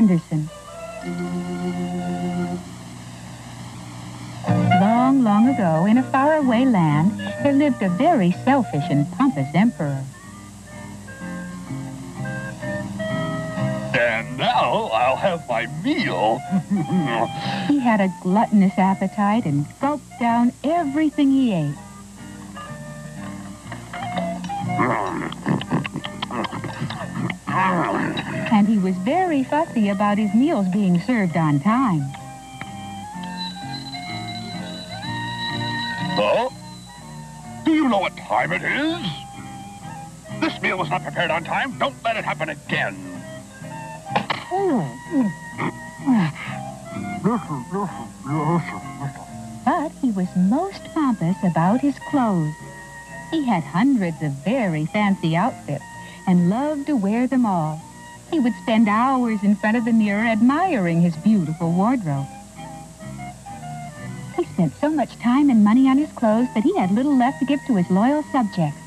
Anderson. Long, long ago, in a faraway land, there lived a very selfish and pompous emperor. And now I'll have my meal. He had a gluttonous appetite and gulped down everything he ate. And he was very fussy about his meals being served on time. Oh? Do you know what time it is? This meal was not prepared on time. Don't let it happen again. But he was most pompous about his clothes. He had hundreds of very fancy outfits and loved to wear them all. He would spend hours in front of the mirror admiring his beautiful wardrobe. He spent so much time and money on his clothes that he had little left to give to his loyal subjects.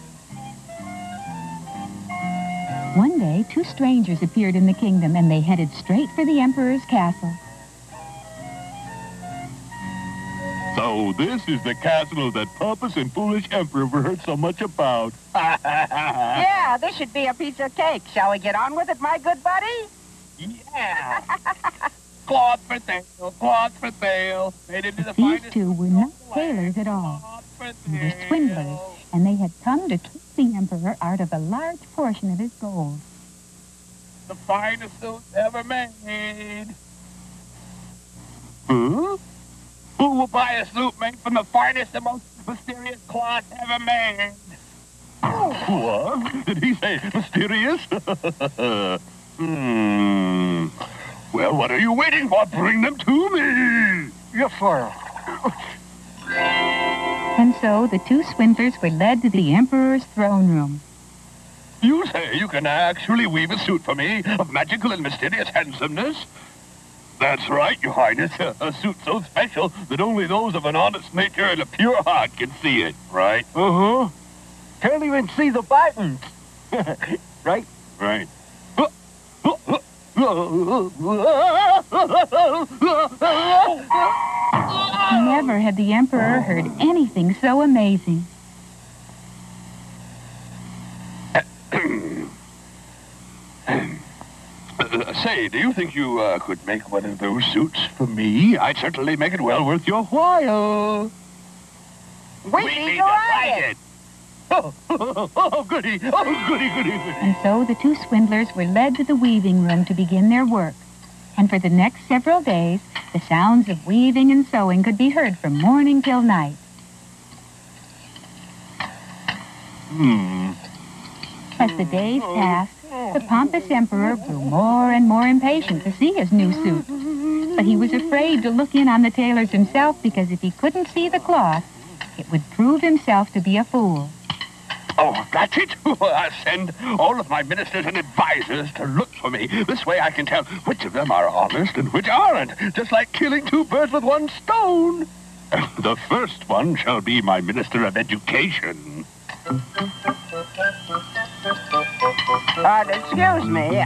One day, two strangers appeared in the kingdom, and they headed straight for the emperor's castle. So this is the castle that pompous and foolish emperor heard so much about. Yeah, this should be a piece of cake. Shall we get on with it, my good buddy? Yeah. Cloth for sale, cloth for sale. Made into the These finest two were not tailors at all. They were swindlers, and they had come to trick the emperor out of a large portion of his gold. The finest suit ever made. Huh? Who will buy a suit made from the finest and most mysterious cloth ever made? What? Did he say mysterious? Well, what are you waiting for? Bring them to me. Yes, sir. And so the two swindlers were led to the emperor's throne room. You say you can actually weave a suit for me of magical and mysterious handsomeness? That's right, Your Highness. A suit so special that only those of an honest nature and a pure heart can see it, right? Uh-huh. Can't even see the buttons. Right? Right. Never had the emperor heard anything so amazing. Say, do you think you could make one of those suits for me? I'd certainly make it well worth your while. We need to ride it. Oh, goody. Oh, goody, goody, goody. And so the two swindlers were led to the weaving room to begin their work. And for the next several days, the sounds of weaving and sewing could be heard from morning till night. As the days passed, the pompous emperor grew more and more impatient to see his new suit. But he was afraid to look in on the tailors himself because if he couldn't see the cloth, it would prove himself to be a fool. Oh, that's it. I'll send all of my ministers and advisors to look for me. This way I can tell which of them are honest and which aren't. Just like killing two birds with one stone. The first one shall be my Minister of Education. Excuse me.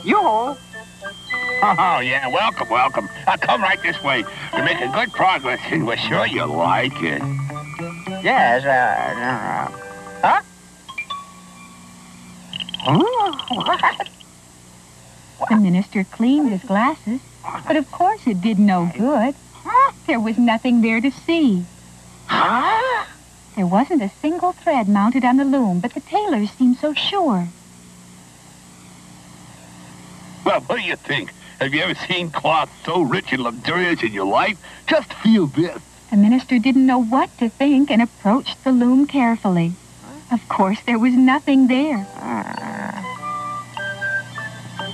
You? Oh, yeah, welcome, welcome. Come right this way. We're making good progress, and we're sure you'll like it. Yes, huh? What? The minister cleaned his glasses, but of course it did no good. There was nothing there to see. Huh? There wasn't a single thread mounted on the loom, but the tailors seemed so sure. Well, what do you think? Have you ever seen cloth so rich and luxurious in your life? Just feel this. The minister didn't know what to think and approached the loom carefully. Of course, there was nothing there.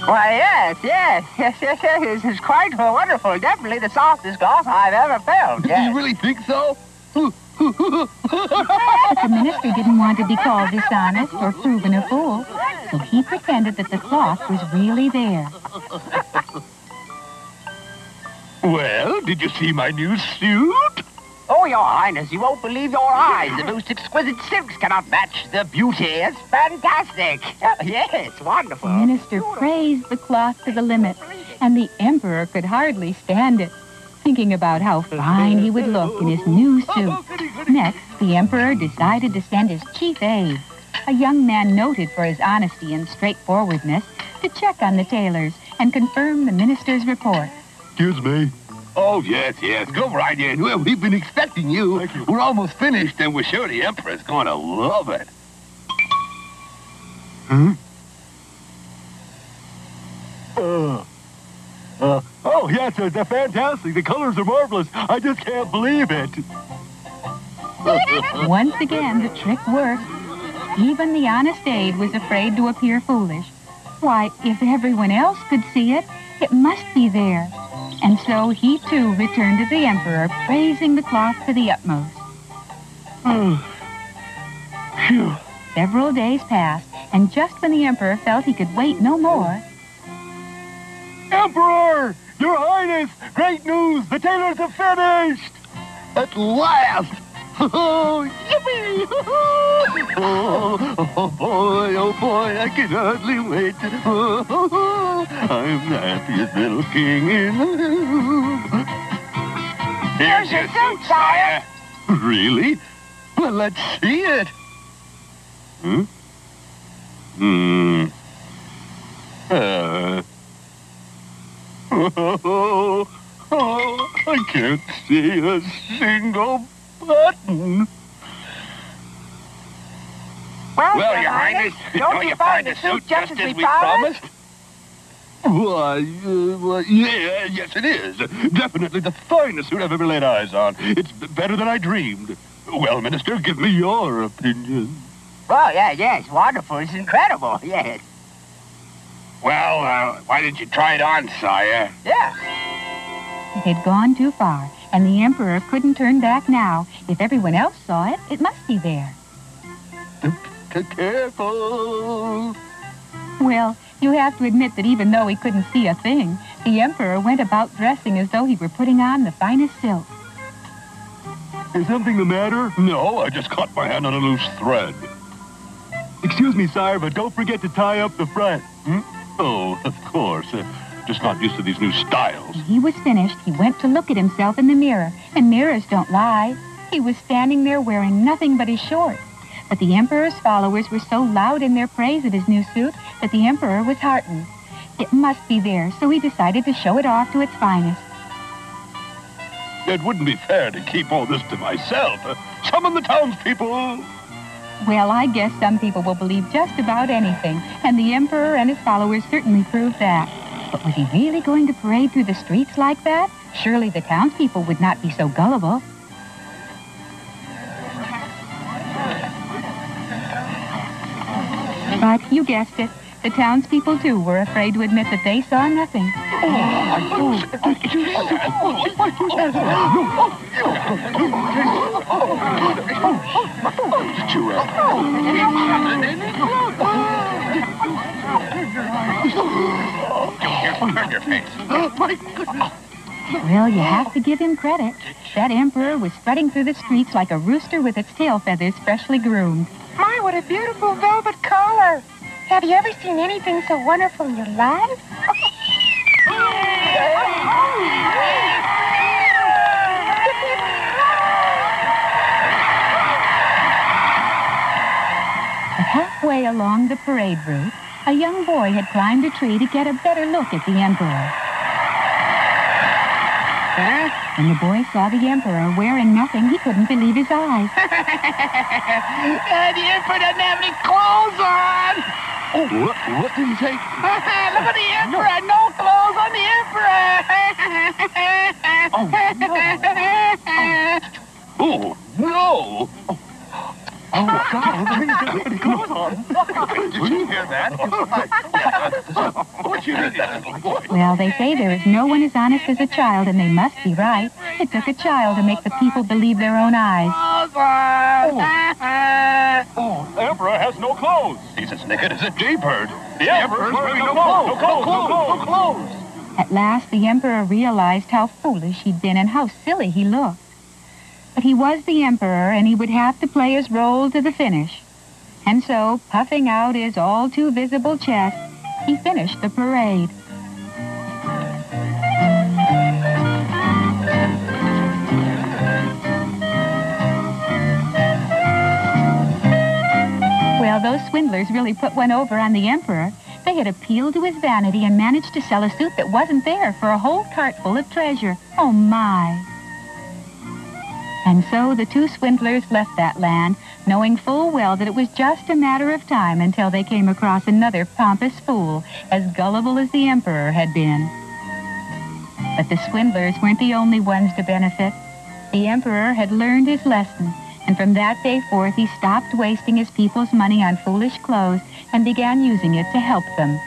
Why, yes. It's quite wonderful. Definitely the softest cloth I've ever felt. Yes. Do you really think so? But the minister didn't want to be called dishonest or proven a fool, so he pretended that the cloth was really there. Well, did you see my new suit? Oh, Your Highness, you won't believe your eyes. The most exquisite silks cannot match the beauty. It's fantastic. Yes, wonderful. The minister praised the cloth to the limit, and the emperor could hardly stand it, thinking about how fine he would look in his new suit. Next, the emperor decided to send his chief aide, a young man noted for his honesty and straightforwardness, to check on the tailors and confirm the minister's report. Excuse me. Oh, yes. Go right in. Well, we've been expecting you. Thank you. We're almost finished, and we're sure the Emperor's going to love it. Hmm? Oh, yes, they're fantastic. The colors are marvelous. I just can't believe it. Once again, the trick worked. Even the honest aide was afraid to appear foolish. Why, if everyone else could see it, it must be there. And so he, too, returned to the emperor, praising the cloth to the utmost. Phew. Several days passed, and just when the emperor felt he could wait no more... Emperor! Your Highness! Great news! The tailors have finished! At last! Oh, yippee! Oh, boy, I can hardly wait. I'm the happiest little king in the world. Here's your suit, sire. Really? Well, let's see it. I can't see a single button. Well, Your Highness, don't you find the suit just as we promised? Why, yes, it is. Definitely the finest suit I've ever laid eyes on. It's better than I dreamed. Well, Minister, give me your opinion. Well, yes, wonderful. It's incredible, yes. Well, why didn't you try it on, sire? Yeah. It had gone too far, and the emperor couldn't turn back now. If everyone else saw it, it must be there. Careful. Well, you have to admit that even though he couldn't see a thing, the emperor went about dressing as though he were putting on the finest silk. Is something the matter? No, I just caught my hand on a loose thread. Excuse me, sire, but don't forget to tie up the front. Oh, of course. Just not used to these new styles. When he was finished, he went to look at himself in the mirror, and mirrors don't lie. He was standing there wearing nothing but his shorts. But the emperor's followers were so loud in their praise of his new suit that the emperor was heartened. It must be there, so he decided to show it off to its finest. It wouldn't be fair to keep all this to myself. Summon the townspeople. Well, I guess some people will believe just about anything, and the emperor and his followers certainly proved that. But was he really going to parade through the streets like that? Surely the townspeople would not be so gullible. But you guessed it. The townspeople, too, were afraid to admit that they saw nothing. Turn your face. Well, you have to give him credit. That emperor was strutting through the streets like a rooster with its tail feathers freshly groomed. My, what a beautiful velvet collar. Have you ever seen anything so wonderful in your life? Halfway along the parade route, a young boy had climbed a tree to get a better look at the emperor. When the boy saw the emperor wearing nothing, he couldn't believe his eyes. The emperor doesn't have any clothes on. Oh, what did he say? Look at the emperor. No clothes on the emperor. Oh, no. Oh, God. Come on. Did you hear that? What you hear that little boy? Well, they say there is no one as honest as a child, and they must be right. It took a child to make the people believe their own eyes. Oh, the Emperor has no clothes. He's as naked as a jaybird. The Emperor's wearing no clothes. No clothes. At last, the emperor realized how foolish he'd been and how silly he looked. But he was the emperor, and he would have to play his role to the finish. And so, puffing out his all-too-visible chest, he finished the parade. Well, those swindlers really put one over on the emperor. They had appealed to his vanity and managed to sell a suit that wasn't there for a whole cart full of treasure. Oh, my. And so the two swindlers left that land, knowing full well that it was just a matter of time until they came across another pompous fool, as gullible as the emperor had been. But the swindlers weren't the only ones to benefit. The emperor had learned his lesson, and from that day forth he stopped wasting his people's money on foolish clothes and began using it to help them.